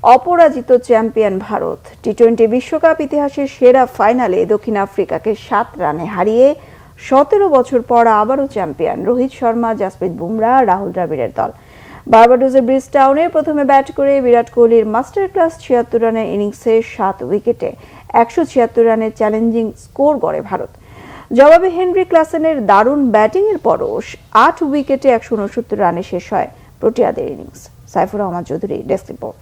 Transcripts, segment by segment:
অপরাজিত চ্যাম্পিয়ন ভারত। টি-20 বিশ্বকাপ ইতিহাসের সেরা ফাইনালে দক্ষিণ আফ্রিকাকে 7 রানে হারিয়ে 17 বছর পর আবারও চ্যাম্পিয়ন রোহিত শর্মা, জাসপ্রীত বুমরাহ, রাহুল দ্রাবিড়ের দল। বার্বাডোসের ব্রিজটাউনে প্রথমে ব্যাট করে বিরাট কোহলির মাস্টার ক্লাস 76 রানের ইনিংসে 7 উইকেটে 176 রানের চ্যালেঞ্জিং স্কোর গড়ে ভারত। জবাবে হেনরি ক্লাসেনের দারুণ ব্যাটিংয়ের পরও 8 উইকেটে 169 রানে শেষ হয় প্রোটিয়াদের innings. Saifur Rahman Chowdhury, desk report.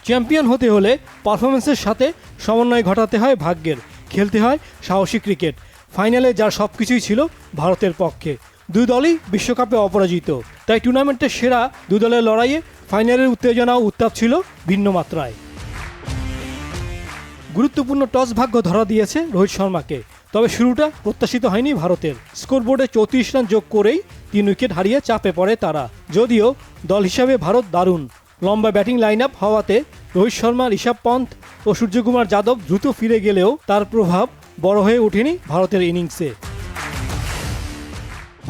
Champion হতে হলে পারফরমেন্সের সাথে সমন্বয় ঘটাতে হয় ভাগ্যের, খেলতে হয় সাহসী ক্রিকেট। ফাইনালে যার সবকিছুই ছিল ভারতের পক্ষে। দুই দলই বিশ্বকাপে অপরাজিত, তাই টুর্নামেন্টের সেরা দুই দলের লড়াইয়ে ফাইনালের উত্তেজনা ও উত্তাপ ছিল ভিন্ন মাত্রায়। গুরুত্বপূর্ণ টস ভাগ্য ধরা দিয়েছে রোহিত শর্মাকে, তবে শুরুটা প্রত্যাশিত হয়নি ভারতের। স্কোরবোর্ডে 34 রান যোগ করেই 3 উইকেট হারিয়ে চাপে পড়ে তারা। যদিও দল হিসাবে ভারত দারুণ, লম্বা ব্যাটিং লাইন আপ হওয়াতে রোহিত শর্মা, ঋষভ পন্থ ও সূর্যকুমার যাদব দ্রুত ফিরে গেলেও তার প্রভাব বড় হয়ে ওঠেনি ভারতের ইনিংসে।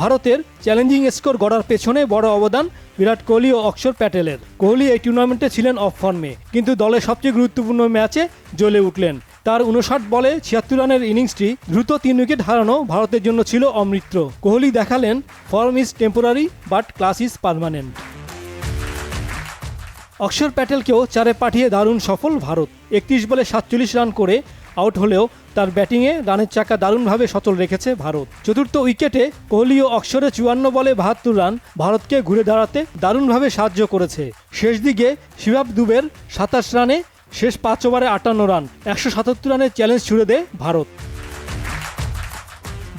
ভারতের চ্যালেঞ্জিং স্কোর গড়ার পেছনে বড় অবদান বিরাট কোহলি ও অক্ষর প্যাটেলের। কোহলি এই টুর্নামেন্টে ছিলেন অফ ফর্মে, কিন্তু দলের সবচেয়ে গুরুত্বপূর্ণ ম্যাচে জ্বলে উঠলেন। তার 59 বলে 76 রানের ইনিংসটি দ্রুত 3 উইকেট হারানো ভারতের জন্য ছিল অমৃত। কোহলি দেখালেন, form is temporary but class is permanent. অক্ষর প্যাটেলকেও চারে পাঠিয়ে দারুণ সফল ভারত। 31 বলে 47 রান করে আউট হলেও তার ব্যাটিংয়ে রানের চাকা দারুণভাবে সচল রেখেছে ভারত। চতুর্থ উইকেটে কোহলি ও অক্ষরে 54 বলে 72 রান ভারতকে ঘুরে দাঁড়াতে দারুণভাবে সাহায্য করেছে। শেষ দিকে শিবাব দুবের 27 রানে শেষ 5 ওভারে 58 রান, 177 রানের চ্যালেঞ্জ ছুড়ে দেয় ভারত।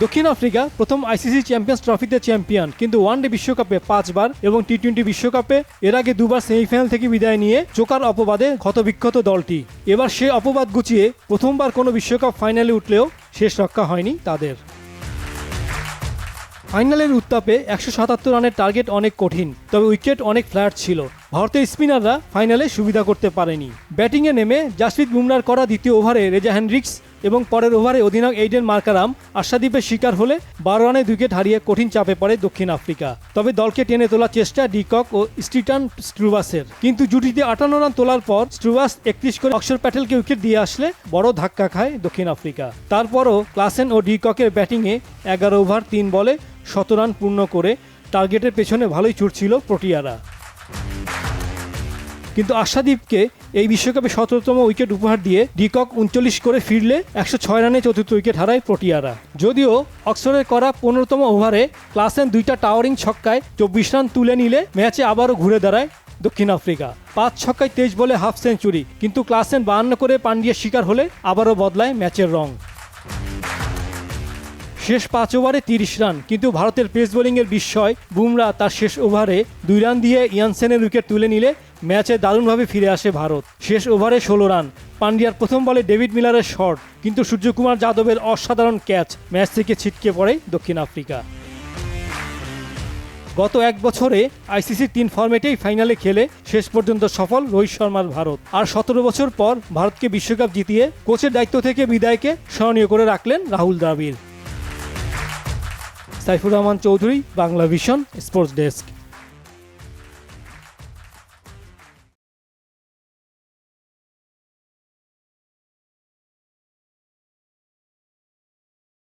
দক্ষিণ আফ্রিকা প্রথম আইসিসি চ্যাম্পিয়ন্স ট্রফিতে চ্যাম্পিয়ন, কিন্তু ওয়ানডে বিশ্বকাপে 5 বার এবং টি-20 বিশ্বকাপে এর আগে 2 বার সেমিফাইনাল থেকে বিদায় নিয়ে চোকার অপবাদে ক্ষতবিক্ষত দলটি। এবার সে অপবাদ গুছিয়ে প্রথমবার কোনো বিশ্বকাপ ফাইনালে উঠলেও শেষ রক্ষা হয়নি তাদের। ফাইনালের উত্তাপে 177 রানের টার্গেট অনেক কঠিন, তবে উইকেট অনেক ফ্ল্যাট ছিল। ভারতের স্পিনাররা ফাইনালে সুবিধা করতে পারেনি। ব্যাটিংয়ে নেমে জাসপ্রীত বুমরাহর করা দ্বিতীয় ওভারে রেজা হেনরিক্স এবং পরের ওভারে অধিনায়ক এইডেন মার্কারাম আশাদ্বীপের শিকার হলে 12 রানে উইকেট হারিয়ে কঠিন চাপে পড়ে দক্ষিণ আফ্রিকা। তবে দলকে টেনে তোলার চেষ্টা ডিকক ও স্টিটান স্ট্রুভাসের, কিন্তু জুটিতে 58 রান তোলার পর স্ট্রুভাস 31 করে অক্ষর প্যাটেলকে উইকেট দিয়ে আসলে বড় ধাক্কা খায় দক্ষিণ আফ্রিকা। তারপরও ক্লাসেন ও ডিককের ব্যাটিংয়ে 11 ওভার 3 বলে 100 রান পূর্ণ করে টার্গেটের পেছনে ভালোই ছুটছিল প্রোটিয়ারা। কিন্তু আশাদ্বীপকে এই বিশ্বকাপে 17তম উইকেট উপহার দিয়ে ডিকক 39 করে ফিরলে 106 রানে চতুর্থ উইকেট হারায় প্রোটিয়ারা। যদিও অক্সফোর্ডের করা 15তম ওভারে ক্লাসেন 2টা টাওয়ারিং ছক্কায় 24 রান তুলে নিলে ম্যাচে আবারও ঘুরে দাঁড়ায় দক্ষিণ আফ্রিকা। 5 ছক্কায় 23 বলে হাফ সেঞ্চুরি, কিন্তু ক্লাসেন 52 করে পান্ডিয়ার শিকার হলে আবারও বদলায় ম্যাচের রং। শেষ 5 ওভারে 30 রান, কিন্তু ভারতের পেস বোলিংয়ের বিস্ময় বুমরাহ তার শেষ ওভারে 2 রান দিয়ে ইয়ানসেনের উইকেট তুলে নিলে ম্যাচে দারুণভাবে ফিরে আসে ভারত। শেষ ওভারে 16 রান, পান্ডিয়ার প্রথম বলে ডেভিড মিলারের শট, কিন্তু সূর্যকুমার যাদবের অসাধারণ ক্যাচ ম্যাচ থেকে ছিটকে পড়ে দক্ষিণ আফ্রিকা। গত 1 বছরে আইসিসির 3 ফরম্যাটেই ফাইনালে খেলে শেষ পর্যন্ত সফল রোহিত শর্মার ভারত। আর 17 বছর পর ভারতকে বিশ্বকাপ জিতিয়ে কোচের দায়িত্ব থেকে বিদায়কে স্মরণীয় করে রাখলেন Rahul Dravid. Saifur Rahman Chowdhury, Bangla vision, sports desk.